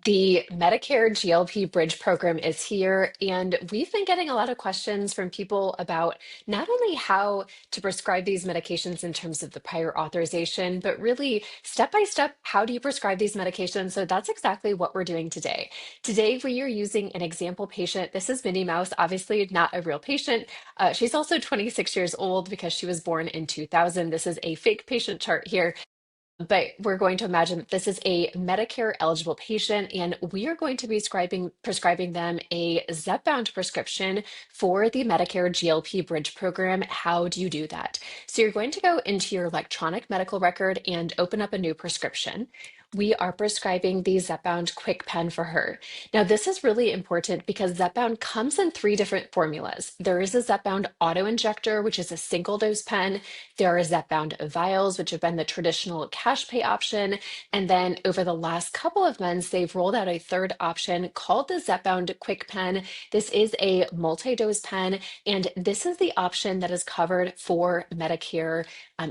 The Medicare GLP Bridge program is here, and we've been getting a lot of questions from people about not only how to prescribe these medications in terms of the prior authorization, but really step by step, how do you prescribe these medications? So that's exactly what we're doing today. Today, we are using an example patient. This is Minnie Mouse, obviously not a real patient. She's also 26 years old because she was born in 2000. This is a fake patient chart here. But we're going to imagine that this is a Medicare eligible patient, and we are going to be prescribing them a Zepbound prescription for the Medicare GLP Bridge program. How do you do that? So you're going to go into your electronic medical record and open up a new prescription. We are prescribing the Zepbound KwikPen for her. Now, this is really important because Zepbound comes in three different formulas. There is a Zepbound auto injector, which is a single dose pen. There are Zepbound vials, which have been the traditional cash pay option. And then over the last couple of months, they've rolled out a third option called the Zepbound KwikPen. This is a multi-dose pen, and this is the option that is covered for Medicare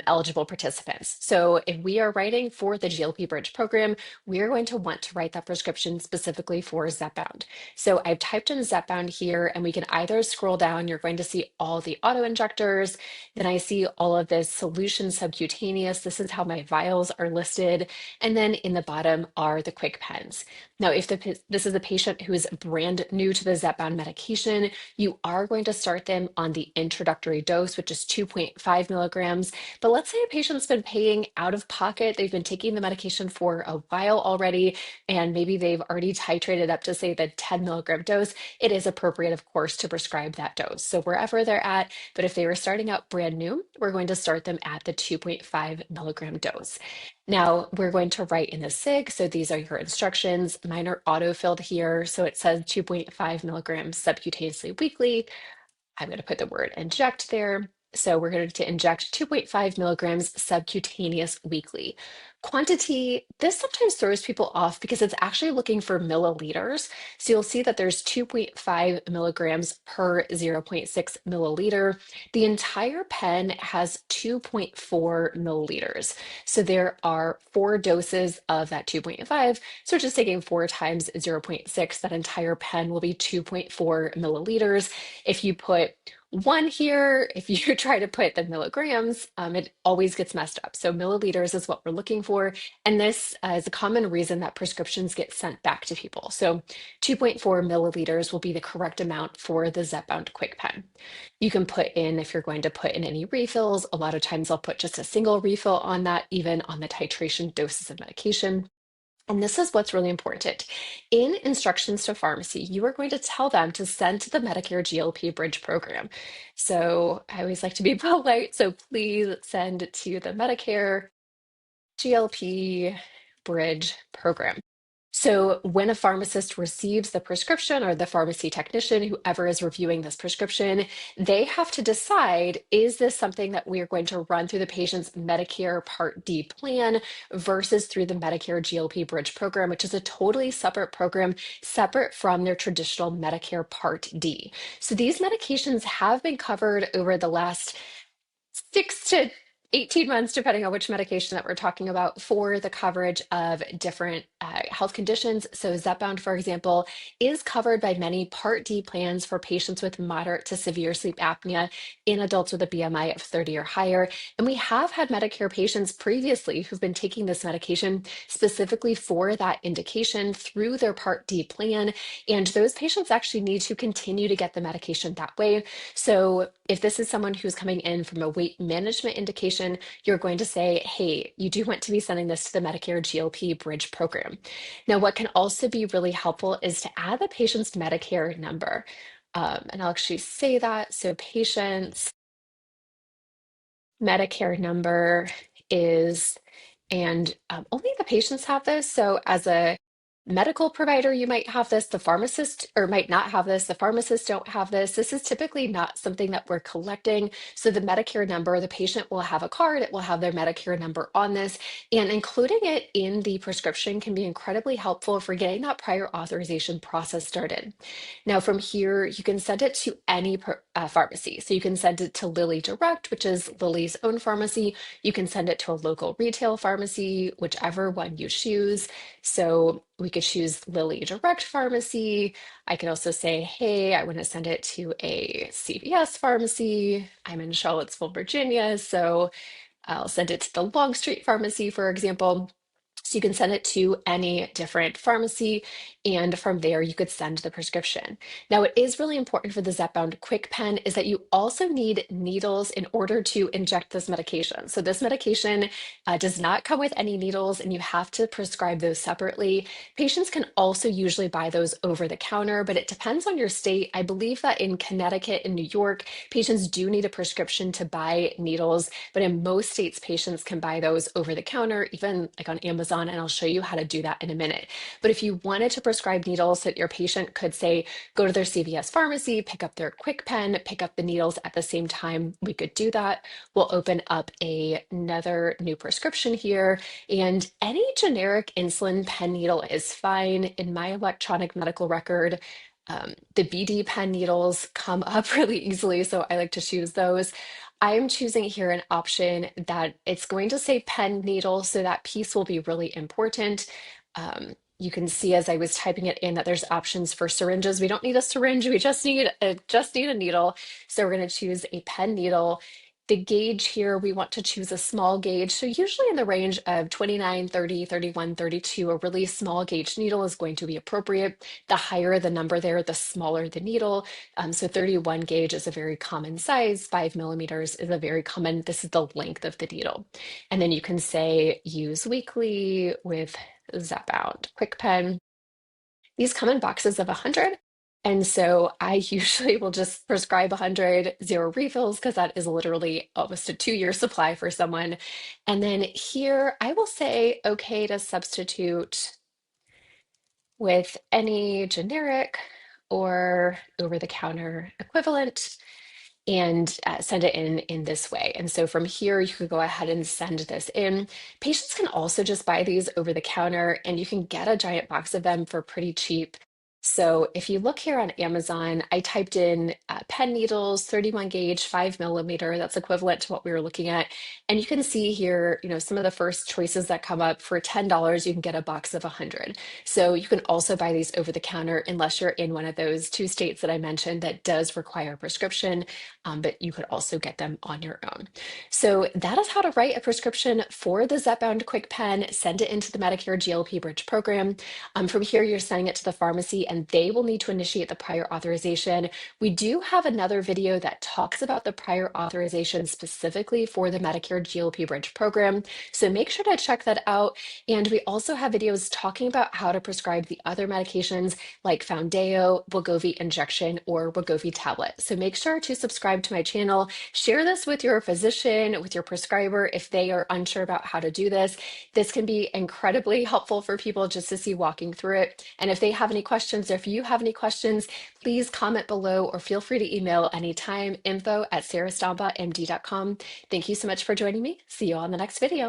eligible participants. So if we are writing for the GLP Bridge program, we are going to want to write that prescription specifically for Zepbound. So I've typed in Zepbound here, and we can either scroll down, you're going to see all the auto injectors. Then I see all of this solution subcutaneous. This is how my vials are listed. And then in the bottom are the quick pens. Now, if this is a patient who is brand new to the Zepbound medication, you are going to start them on the introductory dose, which is 2.5 milligrams. But let's say a patient's been paying out of pocket. They've been taking the medication for a while already, and maybe they've already titrated up to, say, the 10 milligram dose. It is appropriate, of course, to prescribe that dose. So wherever they're at, but if they were starting out brand new, we're going to start them at the 2.5 milligram dose. Now we're going to write in the SIG. So these are your instructions. Mine are auto-filled here. So it says 2.5 milligrams subcutaneously weekly. I'm going to put the word inject there. So we're going to inject 2.5 milligrams subcutaneous weekly. Quantity, this sometimes throws people off because it's actually looking for milliliters. So you'll see that there's 2.5 milligrams per zero point 0.6 milliliter. The entire pen has 2.4 milliliters. So there are 4 doses of that 2.5. So just taking 4 times zero point 0.6, that entire pen will be 2.4 milliliters. If you put 1 here, if you try to put the milligrams, it always gets messed up. So milliliters is what we're looking for. And this is a common reason that prescriptions get sent back to people. So 2.4 milliliters will be the correct amount for the Zepbound KwikPen. You can put in, if you're going to put in any refills, a lot of times I'll put just a single refill on that, even on the titration doses of medication. And this is what's really important. In instructions to pharmacy, you are going to tell them to send to the Medicare GLP Bridge program. So I always like to be polite. So please send to the Medicare GLP Bridge program. So when a pharmacist receives the prescription, or the pharmacy technician, whoever is reviewing this prescription, they have to decide, is this something that we are going to run through the patient's Medicare Part D plan versus through the Medicare GLP Bridge program, which is a totally separate program, separate from their traditional Medicare Part D. So these medications have been covered over the last 6 to 18 months, depending on which medication that we're talking about, for the coverage of different health conditions. So Zepbound, for example, is covered by many Part D plans for patients with moderate to severe sleep apnea in adults with a BMI of 30 or higher. And we have had Medicare patients previously who've been taking this medication specifically for that indication through their Part D plan. And those patients actually need to continue to get the medication that way. So if this is someone who's coming in from a weight management indication, you're going to say, hey, you do want to be sending this to the Medicare GLP Bridge program. Now, what can also be really helpful is to add the patient's Medicare number. And I'll actually say that. So patient's Medicare number is, and only the patients have this. So as a medical provider, you might have this, the pharmacist, or might not have this, the pharmacists don't have this. This is typically not something that we're collecting. So the Medicare number, the patient will have a card, it will have their Medicare number on this, and including it in the prescription can be incredibly helpful for getting that prior authorization process started. Now from here, you can send it to any pharmacy. So you can send it to Lilly Direct, which is Lilly's own pharmacy. You can send it to a local retail pharmacy, whichever one you choose. So We could choose Lilly Direct Pharmacy. I could also say, hey, I want to send it to a CVS pharmacy. I'm in Charlottesville, Virginia, so I'll send it to the Longstreet Pharmacy, for example. So you can send it to any different pharmacy, and from there you could send the prescription. Now, it is really important for the Zepbound KwikPen is that you also need needles in order to inject this medication. So this medication does not come with any needles, and you have to prescribe those separately. Patients can also usually buy those over the counter, but it depends on your state. I believe that in Connecticut and New York, patients do need a prescription to buy needles, but in most states, patients can buy those over the counter, even like on Amazon, and I'll show you how to do that in a minute. But if you wanted to prescribe needles that your patient could say, go to their CVS pharmacy, pick up their KwikPen, pick up the needles at the same time, we could do that. We'll open up another new prescription here, and any generic insulin pen needle is fine. In my electronic medical record, the BD pen needles come up really easily, so I like to choose those. I'm choosing here an option that it's going to say pen needle, so that piece will be really important. You can see as I was typing it in that there's options for syringes. We don't need a syringe, we just need a needle. So we're going to choose a pen needle. The gauge here, we want to choose a small gauge. So usually in the range of 29, 30, 31, 32, a really small gauge needle is going to be appropriate. The higher the number there, the smaller the needle. So 31 gauge is a very common size. 5 millimeters is a very common, this is the length of the needle. And then you can say use weekly with Zepbound KwikPen. These come in boxes of 100. And so I usually will just prescribe 100, zero refills, because that is literally almost a 2-year supply for someone. And then here I will say, okay, to substitute with any generic or over-the-counter equivalent and send it in this way. And so from here, you could go ahead and send this in. Patients can also just buy these over the counter, and you can get a giant box of them for pretty cheap. So if you look here on Amazon, I typed in pen needles, 31 gauge, 5 millimeter. That's equivalent to what we were looking at. And you can see here, some of the first choices that come up. For $10, you can get a box of 100. So you can also buy these over the counter unless you're in one of those 2 states that I mentioned that does require a prescription, but you could also get them on your own. So that is how to write a prescription for the Zepbound KwikPen, send it into the Medicare GLP Bridge program. From here, you're sending it to the pharmacy and they will need to initiate the prior authorization. We do have another video that talks about the prior authorization specifically for the Medicare GLP Bridge program. So make sure to check that out. And we also have videos talking about how to prescribe the other medications like Foundayo, Wegovy injection, or Wegovy tablet. So make sure to subscribe to my channel. Share this with your physician, with your prescriber if they are unsure about how to do this. This can be incredibly helpful for people just to see walking through it. And if they have any questions, or if you have any questions, please comment below or feel free to email anytime, info@sarahstambamd.com. Thank you so much for joining me. See you on the next video.